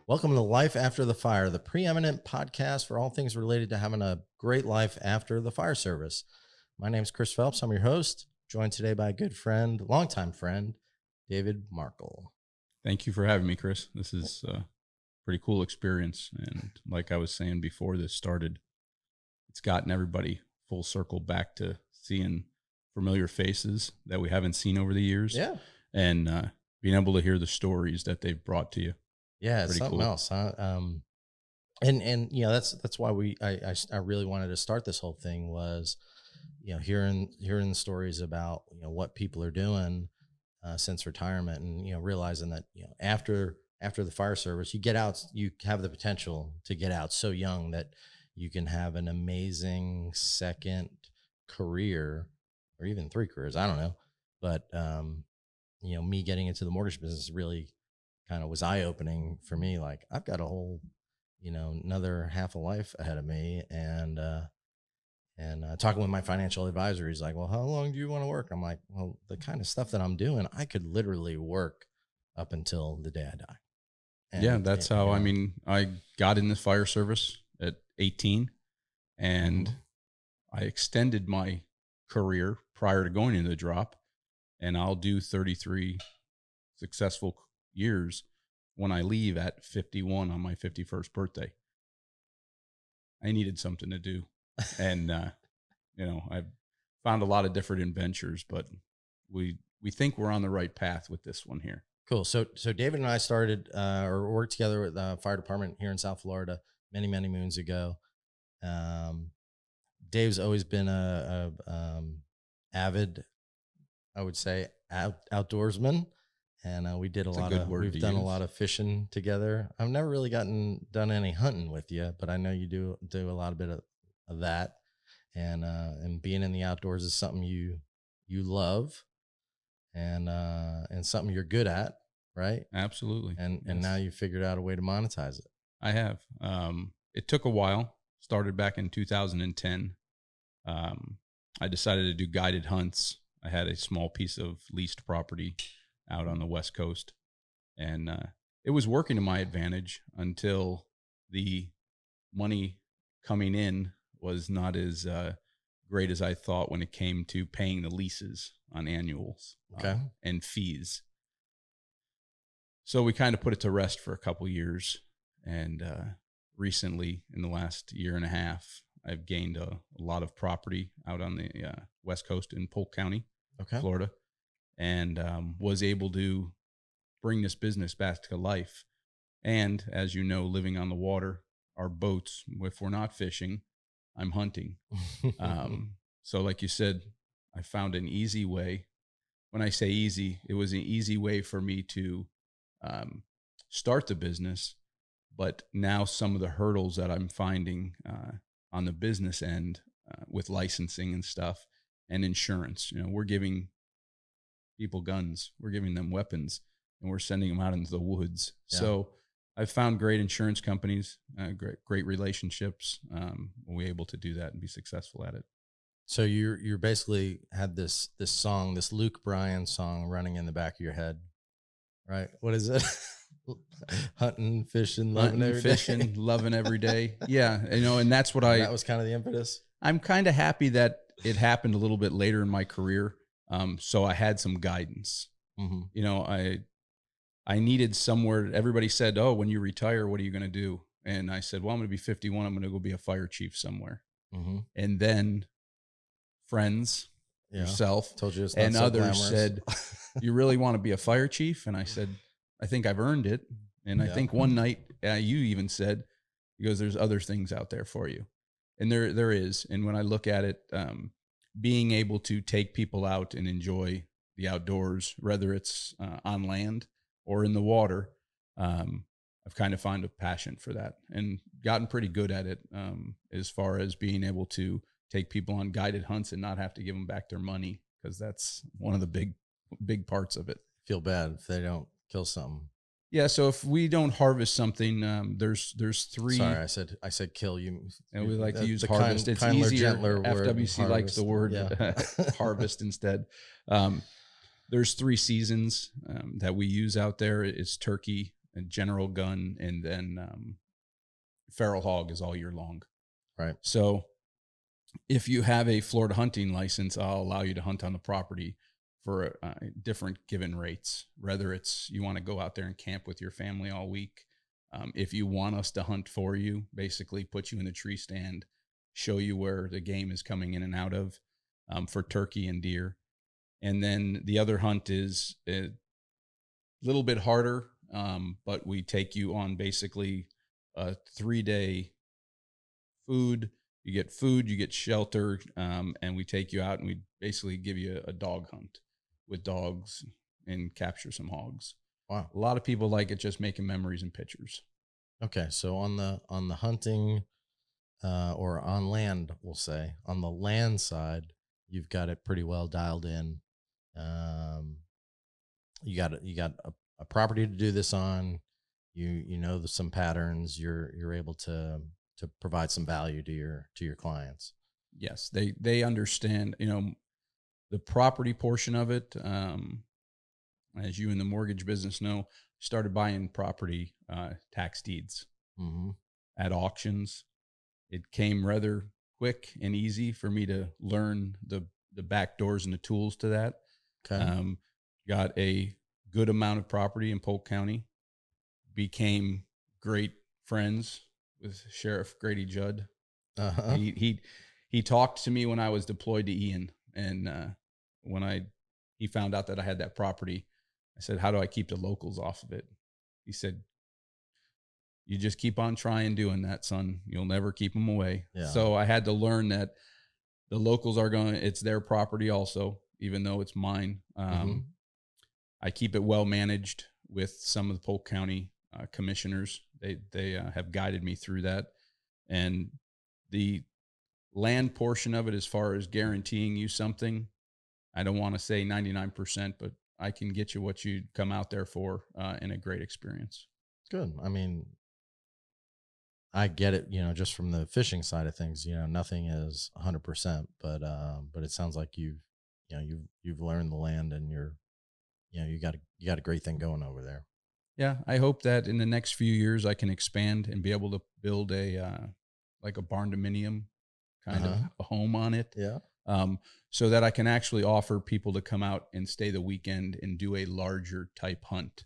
Welcome to Life After the Fire, the preeminent podcast for all things related to having a great life after the fire service. My name is Chris Phelps. I'm your host, joined today by a good friend, longtime friend, David Markle. Thank you for having me, Chris. This is a pretty cool experience. And like I was saying before this started, it's gotten everybody full circle back to seeing familiar faces that we haven't seen over the years. Yeah. And being able to hear the stories that they've brought to you. Yeah, it's something else, huh? And you know, that's why I really wanted to start this whole thing was, you know, hearing the stories about, you know, what people are doing since retirement, and, you know, realizing that, you know, after the fire service, you get out, you have the potential to get out so young that you can have an amazing second career, or even three careers. I don't know, but you know, me getting into the mortgage business really kind of was eye-opening for me. Like, I've got a whole, you know, another half a life ahead of me. And talking with my financial advisor, he's like, well, how long do you want to work? I'm like, well, the kind of stuff that I'm doing, I could literally work up until the day I die. And, yeah, that's how, I mean, I got in the fire service at 18 and I extended my career prior to going into the drop, and I'll do 33 successful years when I leave at 51 on my 51st birthday. I needed something to do. And, you know, I've found a lot of different adventures, but we think we're on the right path with this one here. Cool. So David and I started or worked together with the fire department here in South Florida many moons ago. Dave's always been a avid, I would say, outdoorsman. And we've done a lot of fishing together. I've never really done any hunting with you, but I know you do a lot of bit of that. And being in the outdoors is something you love, and something you're good at, right? Absolutely. And now you figured out a way to monetize it. I have. It took a while. Started back in 2010. I decided to do guided hunts. I had a small piece of leased property out on the West Coast, and it was working to my advantage until the money coming in was not as great as I thought when it came to paying the leases on annuals and fees. So we kind of put it to rest for a couple years, and recently, in the last year and a half, I've gained a lot of property out on the West Coast in Polk County, Florida, and was able to bring this business back to life. And as you know, living on the water, our boats, if we're not fishing, I'm hunting. So like you said, I found an easy way. When I say easy, it was an easy way for me to start the business. But now some of the hurdles that I'm finding on the business end with licensing and stuff and insurance, you know, we're giving people guns, we're giving them weapons, and we're sending them out into the woods. Yeah. So I've found great insurance companies, great relationships. We're able to do that and be successful at it. So you're basically had this song, this Luke Bryan song running in the back of your head, right? What is it? Hunting, fishing, loving every day. Yeah, you know, and that's what that was kind of the impetus. I'm kind of happy that it happened a little bit later in my career. So I had some guidance. Mm-hmm. You know, I needed somewhere. Everybody said, "Oh, when you retire, what are you going to do?" And I said, "Well, I'm going to be 51. I'm going to go be a fire chief somewhere." Mm-hmm. And then friends, yourself, told you and others said, "You really want to be a fire chief?" And I said, "I think I've earned it." And I think one night you even said, "Because there's other things out there for you," and there is. And when I look at it, being able to take people out and enjoy the outdoors, whether it's on land or in the water, I've kind of found a passion for that and gotten pretty good at it as far as being able to take people on guided hunts and not have to give them back their money, because that's one of the big parts of it. Feel bad if they don't kill something. Yeah, so if we don't harvest something, there's Sorry, three, I said kill you. and we like to use The harvest. It's kindler, easier. gentler word FWC likes the harvest. word Yeah. harvest instead. Um, there's 3 seasons that we use out there. It's turkey and general gun, and then feral hog is all year long. Right. So if you have a Florida hunting license, I'll allow you to hunt on the property for different given rates. Whether it's you want to go out there and camp with your family all week, if you want us to hunt for you, basically put you in the tree stand, show you where the game is coming in and out of, for turkey and deer. And then the other hunt is a little bit harder, but we take you on basically a 3-day food, you get shelter, and we take you out and we basically give you a dog hunt with dogs and capture some hogs. Wow. A lot of people like it, just making memories and pictures. Okay, so on the hunting, or on land, we'll say on the land side, you've got it pretty well dialed in. Um, you got a property to do this on. You know some patterns. You're able to provide some value to your clients. Yes, they understand, the property portion of it. As you in the mortgage business know, started buying property tax deeds Mm-hmm. at auctions. It came rather quick and easy for me to learn the back doors and the tools to that. Okay. Got a good amount of property in Polk County, became great friends with Sheriff Grady Judd. Uh-huh. He talked to me when I was deployed to Ian, and when he found out that I had that property, I said, "How do I keep the locals off of it?" He said, "You just keep on trying doing that, son. You'll never keep them away." Yeah. So I had to learn that the locals are going. It's their property also, even though it's mine. Mm-hmm. I keep it well managed with some of the Polk County commissioners. They have guided me through that, and the land portion of it, as far as guaranteeing you something, I don't want to say 99%, but I can get you what you'd come out there for, in a great experience. Good. I mean, I get it, just from the fishing side of things, nothing is 100%, but it sounds like you've learned the land, and you got a great thing going over there. Yeah, I hope that in the next few years I can expand and be able to build a like a barn dominium kind of a home on it. Yeah. So that I can actually offer people to come out and stay the weekend and do a larger type hunt.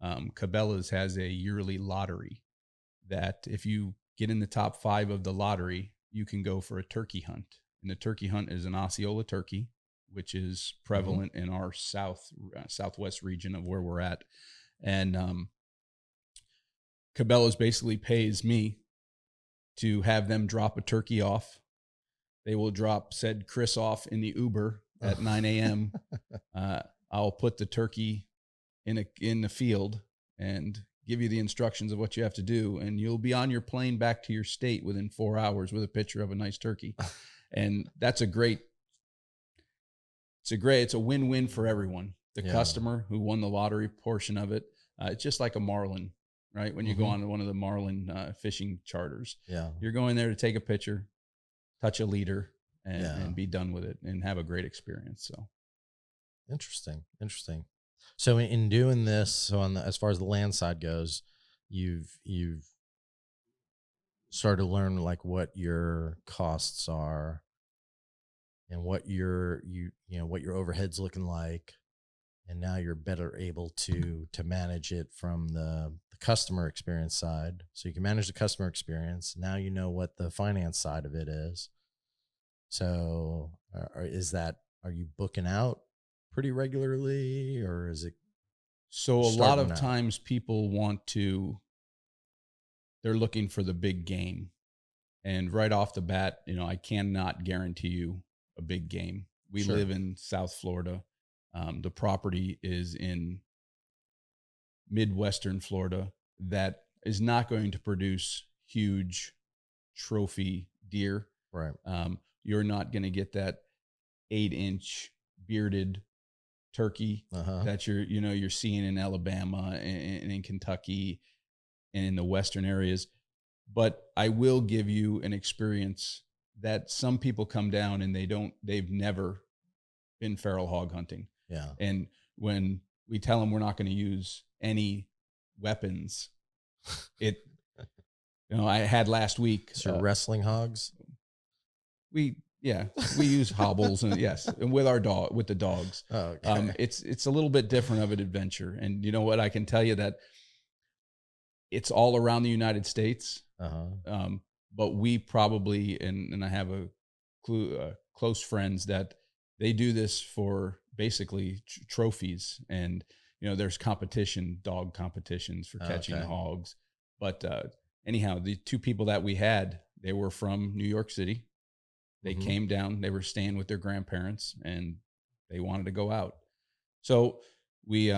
Cabela's has a yearly lottery that if you get in the top 5 of the lottery, you can go for a turkey hunt. And the turkey hunt is an Osceola turkey, which is prevalent in our southwest region of where we're at. And Cabela's basically pays me to have them drop a turkey off. They will drop said Chris off in the Uber at 9 a.m. I'll put the turkey in the field and give you the instructions of what you have to do, and you'll be on your plane back to your state within 4 hours with a picture of a nice turkey. And that's it's a win-win for everyone. The customer who won the lottery portion of it, it's just like a marlin, right? When you go on one of the marlin fishing charters, you're going there to take a picture, touch a leader, and be done with it and have a great experience. So interesting. So in doing this, so as far as the land side goes, you've started to learn like what your costs are and what what your overhead's looking like, and now you're better able to manage it from the customer experience side. So you can manage the customer experience. Now you know what the finance side of it is. So are you booking out pretty regularly, or is it? So a lot of times people they're looking for the big game. And right off the bat, I cannot guarantee you a big game. We live in South Florida. The property is in Midwestern Florida that is not going to produce huge trophy deer. Right. You're not going to get that 8-inch bearded turkey Uh-huh. that you're seeing in Alabama and in Kentucky and in the Western areas. But I will give you an experience that some people come down and they've never been feral hog hunting. Yeah. And when we tell them we're not going to use any weapons, I had last week. So wrestling hogs. We use hobbles and yes, and with the dogs. Oh, okay. It's a little bit different of an adventure. And you know what? I can tell you that it's all around the United States. Uh-huh. But we probably, and I have close friends that they do this for basically trophies. And, there's dog competitions for catching hogs. But anyhow, the two people that we had, they were from New York City. They came down, they were staying with their grandparents and they wanted to go out. So we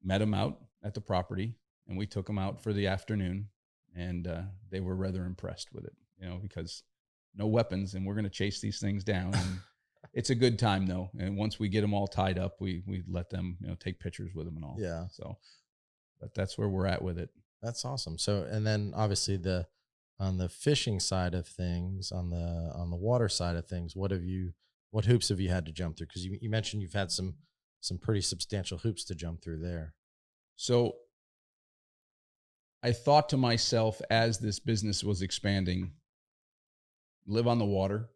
met them out at the property and we took them out for the afternoon. And they were rather impressed with it, because no weapons and we're going to chase these things down. And it's a good time though. And once we get them all tied up, we let them, take pictures with them and all. Yeah. So, but that's where we're at with it. That's awesome. So, and then obviously on the fishing side of things, on the water side of things, what hoops have you had to jump through? Because you mentioned you've had some pretty substantial hoops to jump through there. So I thought to myself as this business was expanding, live on the water.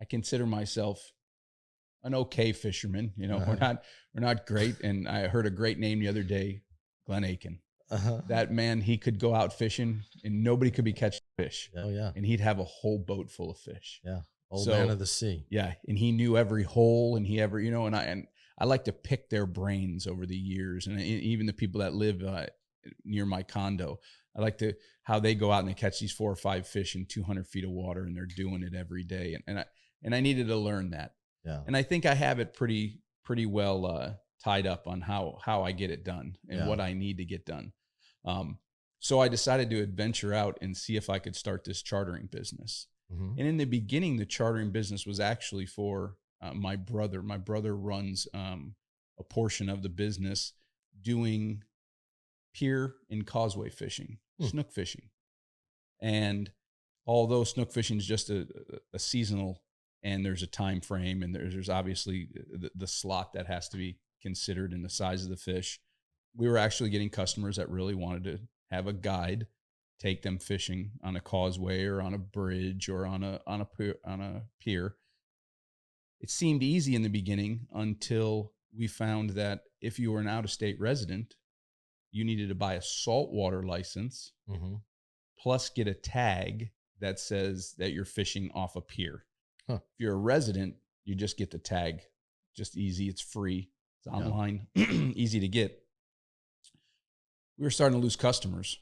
I consider myself an okay fisherman. We're not great. And I heard a great name the other day, Glenn Aiken. Uh-huh. That man, he could go out fishing and nobody could be catching fish. Oh yeah. And he'd have a whole boat full of fish. Yeah. Old man of the sea. Yeah. And he knew every hole and and I like to pick their brains over the years. And even the people that live near my condo, I like how they go out and they catch these 4 or 5 fish in 200 feet of water and they're doing it every day. And I needed to learn that. Yeah. And I think I have it pretty well tied up on how I get it done and what I need to get done. So I decided to adventure out and see if I could start this chartering business. Mm-hmm. And in the beginning, the chartering business was actually for my brother. My brother runs a portion of the business doing pier and causeway fishing, snook fishing. And although snook fishing is just a seasonal and there's a time frame and there's obviously the slot that has to be considered and the size of the fish, we were actually getting customers that really wanted to have a guide take them fishing on a causeway or on a bridge or on a pier. It seemed easy in the beginning until we found that if you were an out-of-state resident, you needed to buy a saltwater license plus get a tag that says that you're fishing off a pier. Huh. If you're a resident, you just get the tag. Just easy. It's free. It's online, easy to get. We were starting to lose customers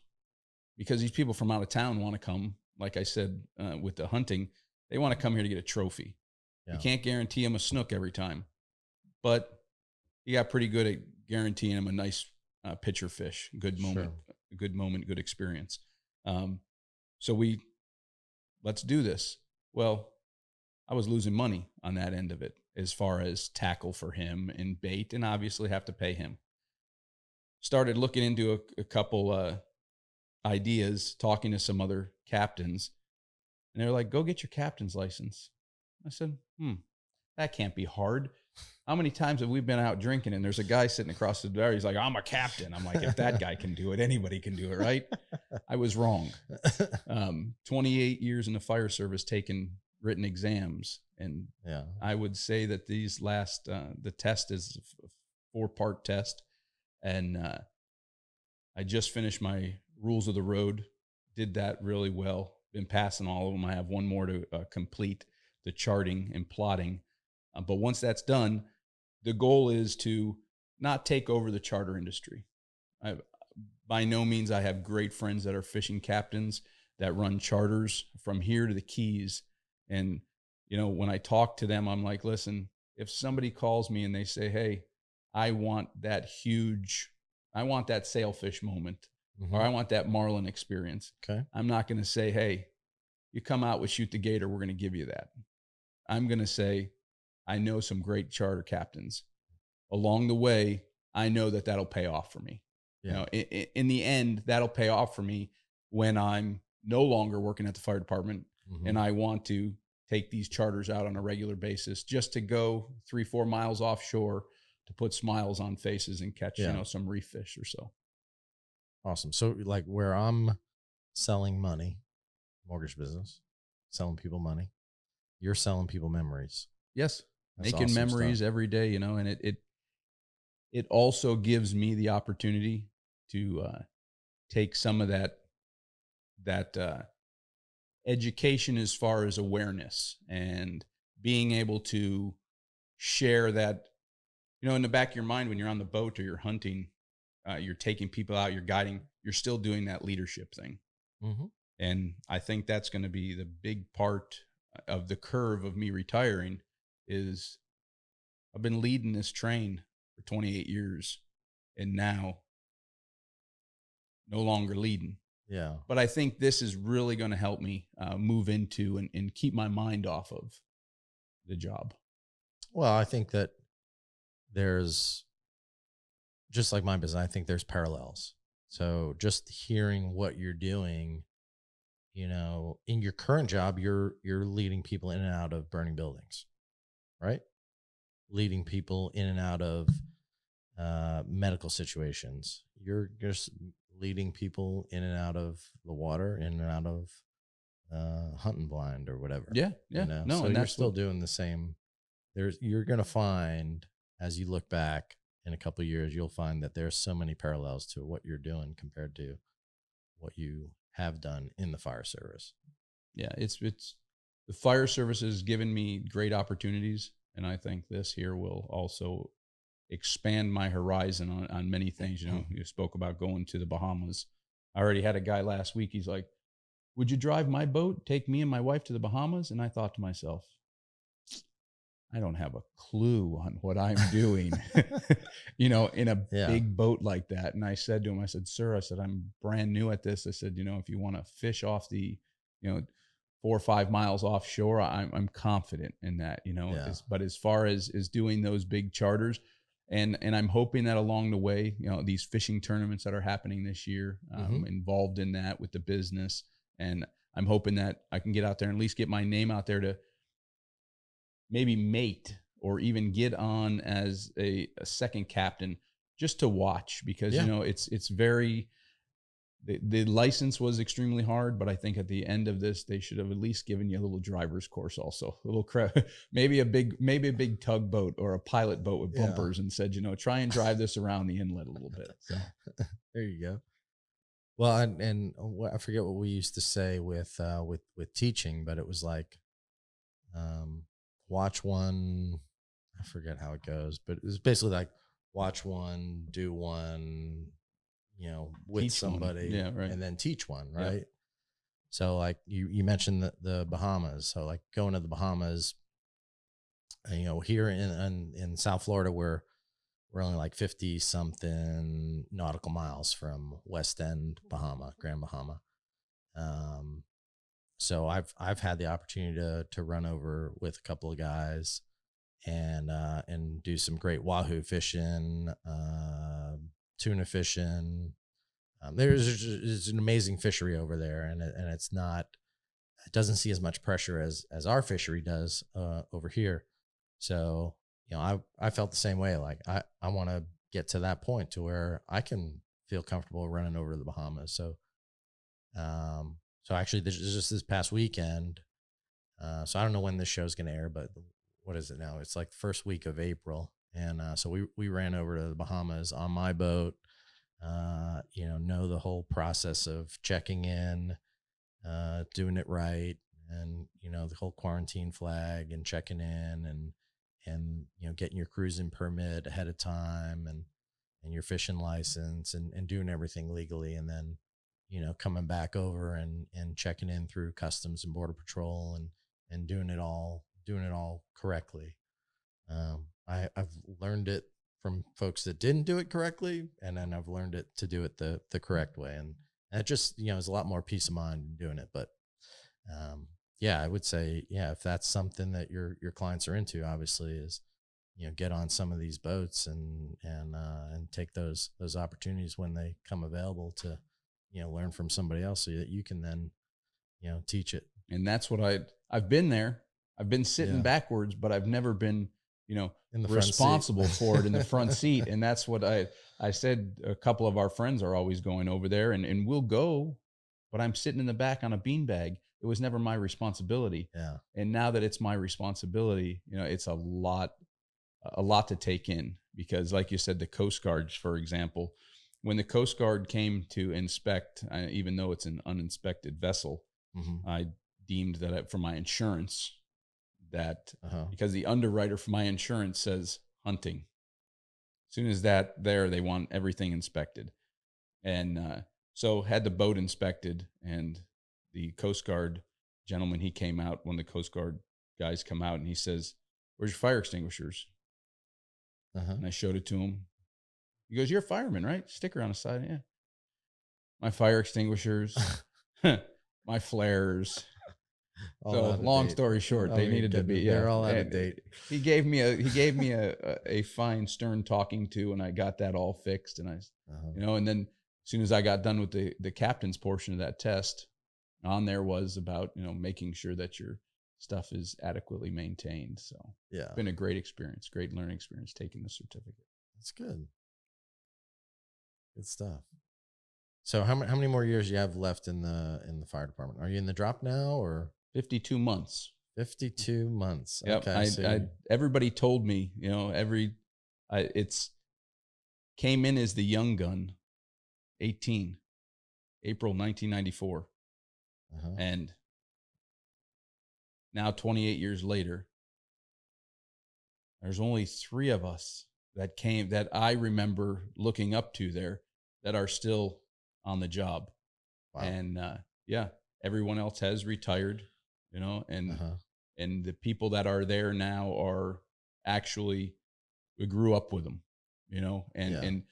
because these people from out of town want to come, like I said, with the hunting, they want to come here to get a trophy. Yeah. You can't guarantee them a snook every time, but you got pretty good at guaranteeing them a nice pitcher fish, good moment, good experience. So let's do this. Well, I was losing money on that end of it as far as tackle for him and bait, and obviously have to pay him. Started looking into a couple ideas, talking to some other captains, and they're like, go get your captain's license. I said, that can't be hard. How many times have we been out drinking and there's a guy sitting across the bar? He's like, I'm a captain. I'm like, if that guy can do it, anybody can do it, right? I was wrong. 28 years in the fire service, taking written exams. And I would say that these last, the test is a 4-part test. And I just finished my rules of the road, did that really well. Been passing all of them. I have one more to complete, the charting and plotting. But once that's done, the goal is to not take over the charter industry. By no means, I have great friends that are fishing captains that run charters from here to the Keys. And, when I talk to them, I'm like, listen, if somebody calls me and they say, hey, I want that sailfish moment, or I want that marlin experience. Okay. I'm not going to say, hey, you come out with Shoot-Da-Gator, we're going to give you that. I'm going to say, I know some great charter captains. along the way, I know that that'll pay off for me. You Yeah. know, in the end, that'll pay off for me when I'm no longer working at the fire department and Hmm. I want to take these charters out on a regular basis just to go 3-4 miles offshore to put smiles on faces and catch, Yeah. some reef fish or so. Awesome. So like where I'm selling money, mortgage business, selling people money, you're selling people memories. Yes. That's Making awesome stuff. memories every day, and it also gives me the opportunity to take some of that education as far as awareness and being able to share that, in the back of your mind when you're on the boat or you're hunting, you're taking people out, you're guiding, you're still doing that leadership thing. Hmm. And I think that's going to be the big part of the curve of me retiring is I've been leading this train for 28 years and now no longer leading. Yeah. But I think this is really going to help me move into and keep my mind off of the job. Well, I think that there's just like my business, I think there's parallels. So just hearing what you're doing, in your current job, you're leading people in and out of burning buildings, right? Leading people in and out of medical situations. You're just leading people in and out of the water, in and out of hunting blind or whatever. Yeah, yeah, no, So and you're that's still what. doing the same. You're gonna find as you look back in a couple of years, you'll find that there's so many parallels to what you're doing compared to what you have done in the fire service. Yeah, it's the fire service has given me great opportunities, and I think this here will also expand my horizon on many things. You spoke about going to the Bahamas. I already had a guy last week. He's like, "Would you drive my boat, take me and my wife to the Bahamas?" And I thought to myself, I don't have a clue on what I'm doing, in a Yeah. big boat like that. And I said to him, I said, "Sir," I said, "I'm brand new at this." I said, "If you want to fish off the, you know, 4 or 5 miles offshore, I'm confident in that, Yeah. but as far as doing those big charters, and I'm hoping that along the way, these fishing tournaments that are happening this year, Hmm. involved in that with the business. And I'm hoping that I can get out there and at least get my name out there to maybe mate or even get on as a second captain just to watch because Yeah. it's very the license was extremely hard, but I think at the end of this they should have at least given you a little driver's course, also a little maybe a big tugboat or a pilot boat with Yeah. bumpers, and said, try and drive this around the inlet a little bit. So There you go. Well, and I forget what we used to say with teaching, but it was like, um, watch one. I forget how it goes, but it was basically like watch one, do one, with teach one, somebody, yeah, right, and then teach one, yeah, right? So like you mentioned the Bahamas. So like going to the Bahamas, here in South Florida, we're only like 50 something nautical miles from West End, Bahama, Grand Bahama. Um, so I've had the opportunity to run over with a couple of guys and do some great wahoo fishing, tuna fishing. There's an amazing fishery over there, and it doesn't see as much pressure as our fishery does over here. So I felt the same way. Like I want to get to that point to where I can feel comfortable running over to the Bahamas. So actually, this is just this past weekend. So I don't know when this show's going to air, but what is it now? It's like the first week of April, and so we ran over to the Bahamas on my boat. Know the whole process of checking in, doing it right, and the whole quarantine flag and checking in and getting your cruising permit ahead of time and your fishing license and doing everything legally, and then coming back over and checking in through customs and border patrol and doing it all correctly. I've learned it from folks that didn't do it correctly, and then I've learned it to do it the correct way, and it just is a lot more peace of mind in doing it. But yeah, I would say, yeah, if that's something that your clients are into, obviously, is get on some of these boats and take those opportunities when they come available to, learn from somebody else so that you can then, teach it. And that's what I've been there. I've been sitting Yeah. backwards, but I've never been, In the responsible for it in the front seat. And that's what I said. A couple of our friends are always going over there, and we'll go, but I'm sitting in the back on a beanbag. It was never my responsibility. Yeah. And now that it's my responsibility, it's a lot to take in, because like you said, the Coast Guards, for example, when the Coast Guard came to inspect, even though it's an uninspected vessel, Mm-hmm. I deemed that for my insurance, that Uh-huh. because the underwriter for my insurance says hunting. As soon as they want everything inspected. And so had the boat inspected, and the Coast Guard gentleman, he came out, when the Coast Guard guys come out, and he says, "Where's your fire extinguishers?" Uh-huh. And I showed it to him. He goes, "You're a fireman, right? Sticker on the side." Yeah. My fire extinguishers, my flares. All So out of long date. story short, they needed to be. They're Yeah, all out of and date. He gave me a fine, stern talking to, and I got that all fixed. And Uh-huh. and then as soon as I got done with the captain's portion of that test, on there was about making sure that your stuff is adequately maintained. So Yeah. it's been a great experience, great learning experience taking the certificate. That's good. Good stuff. So how many more years you have left in the fire department? Are you in the drop now, or 52 months. 52 months? Yep. Okay. Everybody told me, it's came in as the young gun, 18, April 1994. Uh-huh. And now 28 years later, there's only 3 of us that I remember looking up to there that are still on the job. Wow. And everyone else has retired, and Uh-huh. and the people that are there now are actually, we grew up with them, and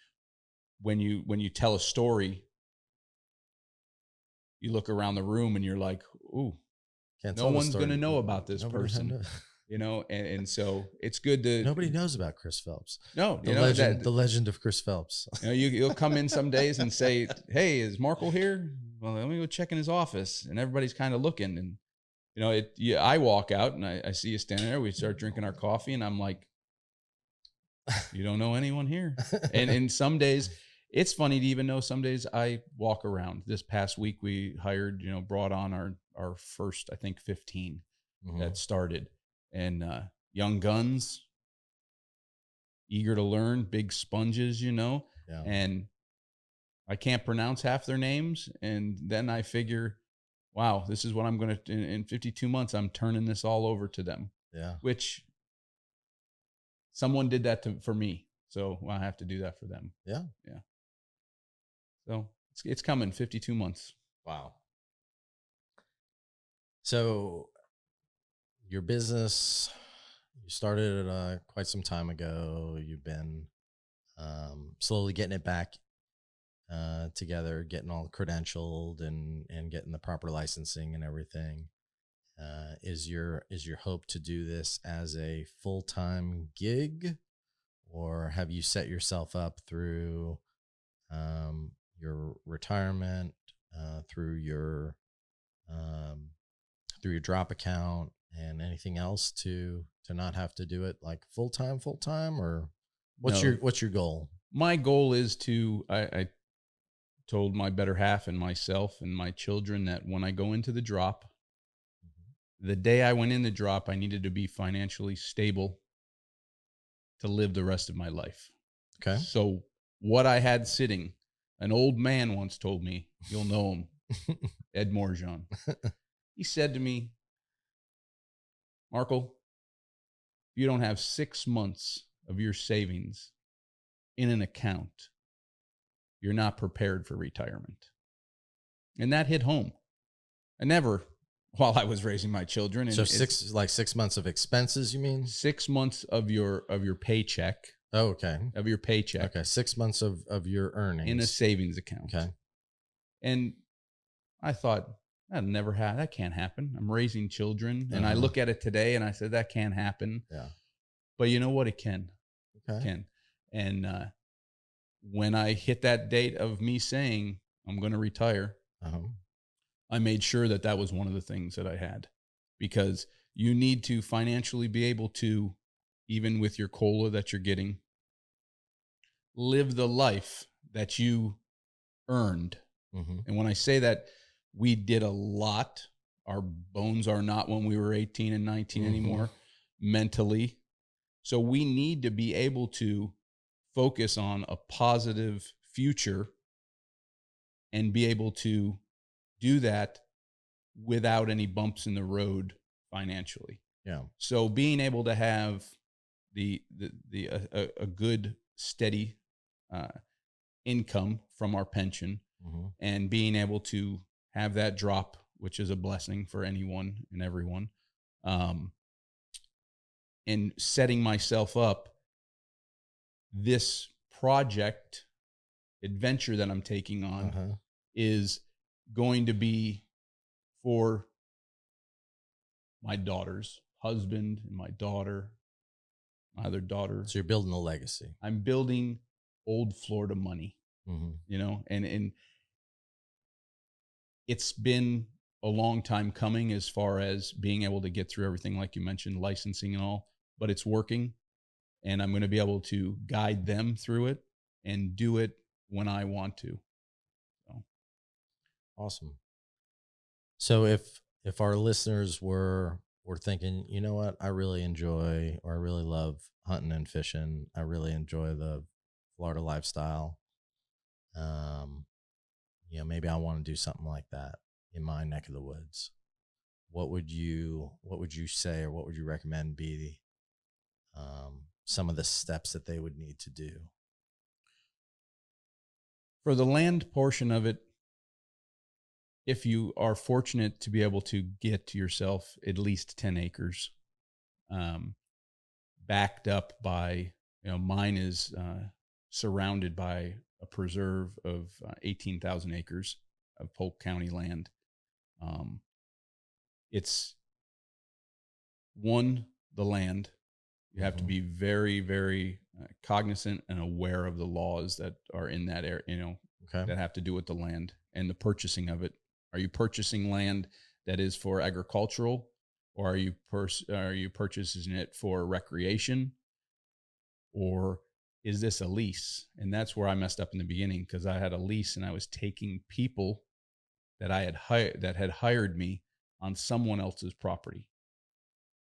when you tell a story, you look around the room and you're like, ooh, no one's going to know about this person, and so it's good to. Nobody knows about Chris Phelps. No, the legend of Chris Phelps. You'll come in some days and say, "Hey, is Markle here? Well, let me go check in his office," and everybody's kind of looking, and I walk out and I see you standing there. We start drinking our coffee, and I'm like, "You don't know anyone here." And some days, it's funny to even know. Some days I walk around. This past week, we hired, brought on our first, I think, 15 Mm-hmm. that started, and young guns, eager to learn, big sponges, Yeah. and I can't pronounce half their names. And then I figure, wow, this is what I'm going to, in 52 months, I'm turning this all over to them. Yeah. Which someone did that for me. So I have to do that for them. Yeah. Yeah. So it's coming, 52 months. Wow. So your business, you started it quite some time ago. You've been slowly getting it back together, getting all credentialed and getting the proper licensing and everything. Is your hope to do this as a full-time gig, or have you set yourself up through your retirement, through your drop account and anything else to not have to do it like full time, or what's your goal? My goal is to, I told my better half and myself and my children that when I go into the drop, the day I went in the drop, I needed to be financially stable to live the rest of my life. Okay. So what I had sitting, an old man once told me, you'll know him, Ed Morjean. He said to me, Markle, if you don't have 6 months of your savings in an account, you're not prepared for retirement. And that hit home. I never, while I was raising my children. And so 6 months of expenses, you mean? 6 months of your paycheck. Oh, okay. Of your paycheck. Okay. 6 months of your earnings. In a savings account. Okay. And I thought, that can't happen. I'm raising children. And I look at it today and I said, that can't happen. Yeah. but you know what? It can. It Okay. can. And when I hit that date of me saying I'm going to retire, Uh-huh. I made sure that that was one of the things that I had, because you need to financially be able to, even with your COLA that you're getting, live the life that you earned. Mm-hmm. And when I say that, we did a lot. Our bones are not when we were 18 and 19 Mm-hmm. anymore mentally. So we need to be able to focus on a positive future and be able to do that without any bumps in the road financially. Yeah. So being able to have a good steady uh, income from our pension, Mm-hmm. and being able to have that drop, which is a blessing for anyone and everyone, um, and setting myself up, this project adventure that I'm taking on Uh-huh. is going to be for my daughter's husband and my daughter, my other daughter. So you're building a legacy. I'm building old Florida money, Mm-hmm. and it's been a long time coming as far as being able to get through everything, like you mentioned, licensing and all, but it's working, and I'm going to be able to guide them through it and do it when I want to. So, Awesome. So if our listeners were thinking, you know what, I really enjoy or I really love hunting and fishing. I really enjoy the Florida lifestyle. Um, maybe I want to do something like that in my neck of the woods. What would you say, or what would you recommend be some of the steps that they would need to do? for the land portion of it, if you are fortunate to be able to get yourself at least 10 acres, um, backed up by, mine is surrounded by a preserve of 18,000 acres of Polk County land. Um, it's the land. You have to Mhm. be very, very cognizant and aware of the laws that are in that area, Okay. that have to do with the land and the purchasing of it. Are you purchasing land that is for agricultural, or are you purchasing it for recreation, or is this a lease? And that's where I messed up in the beginning, because I had a lease and I was taking people that I had hired that had hired me on someone else's property,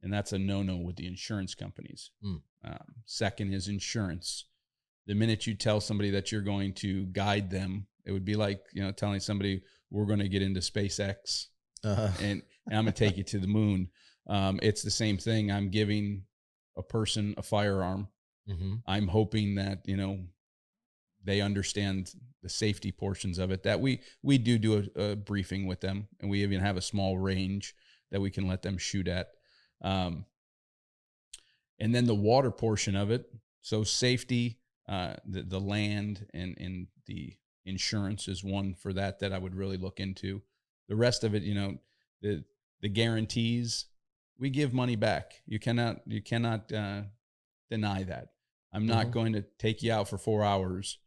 and that's a no-no with the insurance companies. Mm. Second is insurance. The minute you tell somebody that you're going to guide them, it would be like, telling somebody we're going to get into SpaceX Uh, and I'm going to take you to the moon. It's the same thing. I'm giving a person a firearm. mm-hmm. I'm hoping that, they understand the safety portions of it, that we do a briefing with them, and we even have a small range that we can let them shoot at. And then the water portion of it. So safety, the land and the insurance is one for that I would really look into. The rest of it, the guarantees, we give money back. You cannot deny that. I'm not Mm-hmm. going to take you out for 4 hours.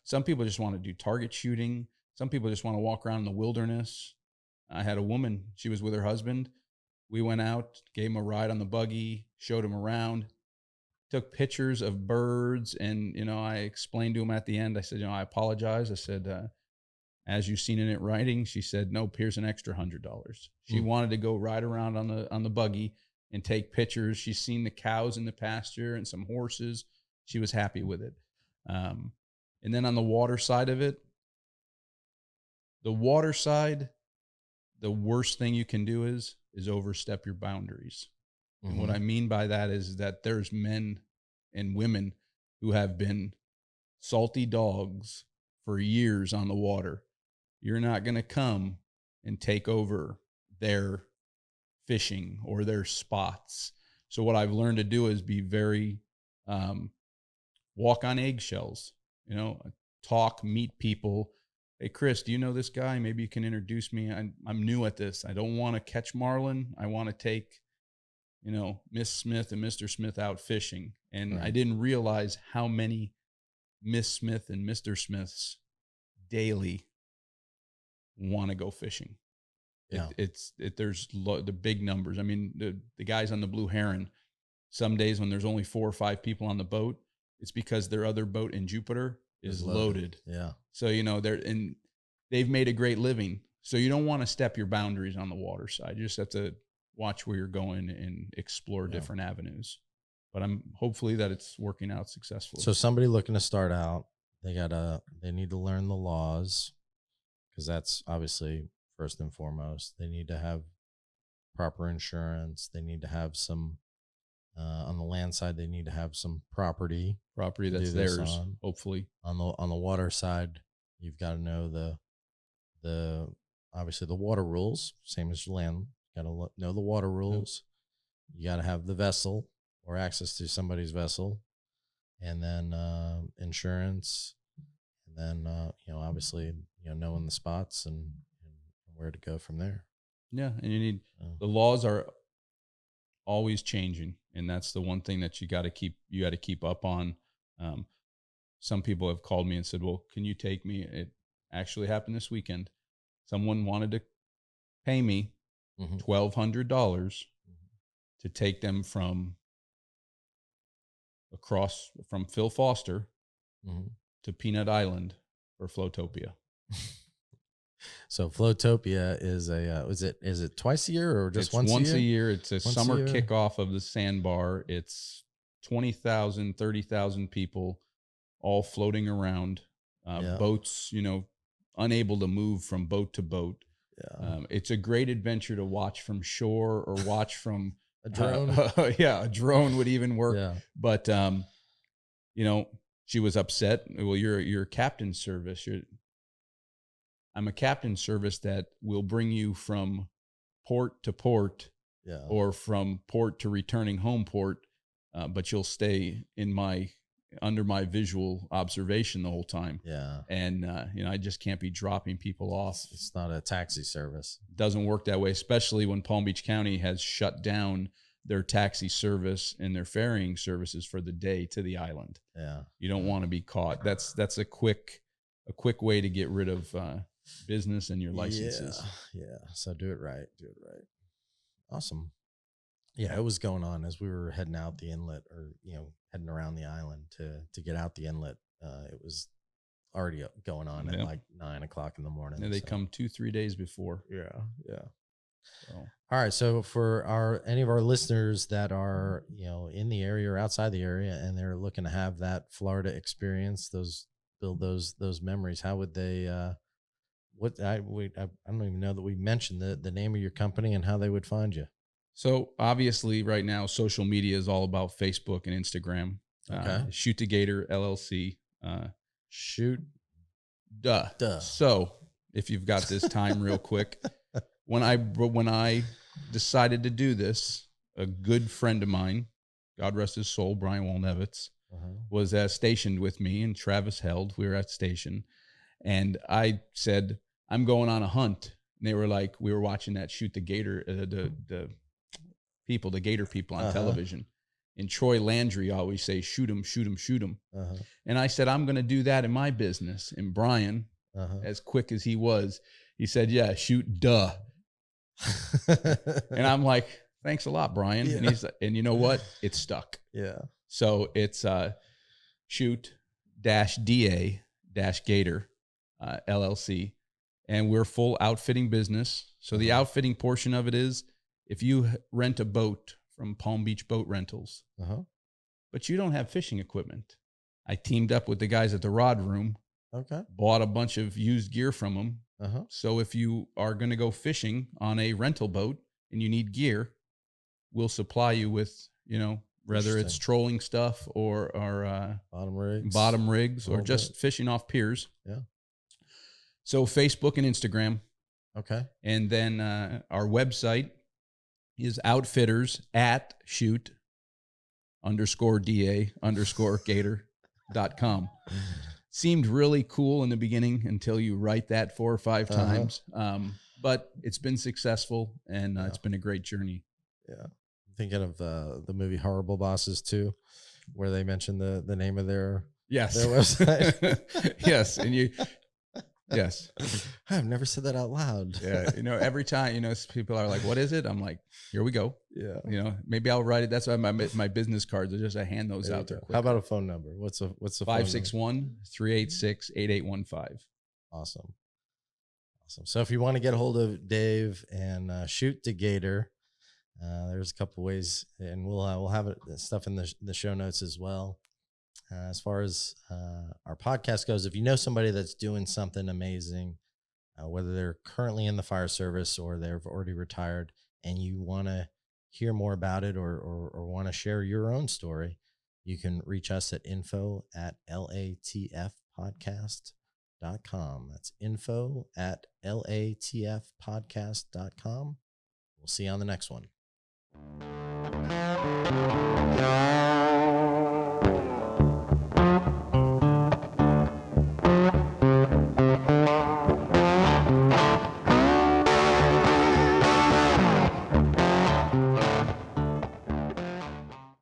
Some people just want to do target shooting. Some people just want to walk around in the wilderness. I had a woman, she was with her husband. We went out, gave him a ride on the buggy, showed him around, took pictures of birds. And, I explained to him at the end, I said, I apologize. I said, as you've seen in it writing, she said, nope, here's an extra $100. She Mm. wanted to go ride around on the buggy and take pictures. She's seen the cows in the pasture and some horses. She was happy with it. And then on the water side of it, the water side, the worst thing you can do is overstep your boundaries. And what Mm-hmm. I mean by that is that there's men and women who have been salty dogs for years on the water. You're not going to come and take over their fishing or their spots. So what I've learned to do is be very um, walk on eggshells, talk, meet people. Hey, Chris, do you know this guy? Maybe you can introduce me. I'm new at this. I don't want to catch marlin. I want to take Miss Smith and Mr. Smith out fishing. And Right. I didn't realize how many Miss Smith and Mr. Smiths daily want to go fishing. Yeah. There's the big numbers. I mean, the guys on the Blue Heron, some days when there's only 4 or 5 people on the boat, it's because their other boat in Jupiter is loaded. Yeah. So, they've made a great living. So you don't want to step your boundaries on the water side. You just have to watch where you're going and explore different avenues. But I'm hopefully that it's working out successfully. So somebody looking to start out, they need to learn the laws, because that's obviously first and foremost. They need to have proper insurance. They need to have some, on the land side, they need to have some property that's theirs, hopefully. On the water side, you've got to know the obviously the water rules, same as land. You got to know the water rules. You got to have the vessel or access to somebody's vessel, and then insurance, and then obviously knowing the spots and where to go from there. Yeah, and you need the laws are always changing, and that's the one thing that you got to keep up on. Some people have called me and said, "Well, can you take me?" It actually happened this weekend. Someone wanted to pay me $1,200 to take them from Phil Foster to Peanut Island for Floatopia. So Floatopia is is it twice a year or just once a year? It's a once summer a year? kickoff of the sandbar. It's 20,000, 30,000 people all floating around, boats, unable to move from boat to boat. Yeah. It's a great adventure to watch from shore or watch from a drone. A drone would even work. Yeah. But, she was upset. Well, you're captain service. I'm a captain service that will bring you from port to port, or from port to returning home port, but you'll stay under my visual observation the whole time. Yeah. And I just can't be dropping people off. It's not a taxi service. It doesn't work that way, especially when Palm Beach County has shut down their taxi service and their ferrying services for the day to the island. Yeah. You don't want to be caught. That's a quick way to get rid of business and your licenses. Yeah. So do it right. Awesome. Yeah, it was going on as we were heading out the inlet, or heading around the island to get out the inlet. It was already going on at like 9 o'clock in the morning. And they come 2-3 days before. Yeah. So. All right. So for any of our listeners that are in the area or outside the area, and they're looking to have that Florida experience, build those memories, how would they? I don't even know that we mentioned the name of your company and how they would find you. So obviously right now, social media is all about Facebook and Instagram. Okay. Shoot-Da-Gator LLC. Shoot-Da. So if you've got this time real quick, when I decided to do this, a good friend of mine, God rest his soul, Brian Walnevitz, was stationed with me, and Travis Held. We were at station, and I said, I'm going on a hunt. And they were like, we were watching that Shoot-Da-Gator, the Gator people on television. And Troy Landry always say, shoot 'em, shoot 'em, shoot 'em. And I said, I'm going to do that in my business. And Brian, as quick as he was, he said, yeah, shoot-da. And I'm like, thanks a lot, Brian. Yeah. And you know what? It stuck. Yeah. So it's Shoot-Da-Gator LLC. And we're full outfitting business. So the outfitting portion of it is, if you rent a boat from Palm Beach Boat Rentals, but you don't have fishing equipment, I teamed up with the guys at the Rod Room, bought a bunch of used gear from them. So if you are going to go fishing on a rental boat and you need gear, we'll supply you with, whether it's trolling stuff or bottom rigs or just fishing off piers. Yeah. So Facebook and Instagram. Okay. And then our website is outfitters@shoot_da_gator.com. Seemed really cool in the beginning until you write that 4 or 5 times. But it's been successful, and it's been a great journey. Yeah. Thinking of the movie Horrible Bosses too, where they mentioned the name of their Yes. website. Yes. And yes. I've never said that out loud. Yeah. Every time, people are like, what is it? I'm like, here we go. Yeah. Maybe I'll write it. That's why my business cards are I hand those out there quick. How about a phone number? What's the 561-386-8815. Awesome. So if you want to get a hold of Dave and Shoot-Da-Gator, there's a couple ways, and we'll have stuff in the show notes as well. As far as our podcast goes, if you know somebody that's doing something amazing, whether they're currently in the fire service or they've already retired, and you want to hear more about it or want to share your own story, you can reach us at info@latfpodcast.com. That's info@latfpodcast.com. We'll see you on the next one.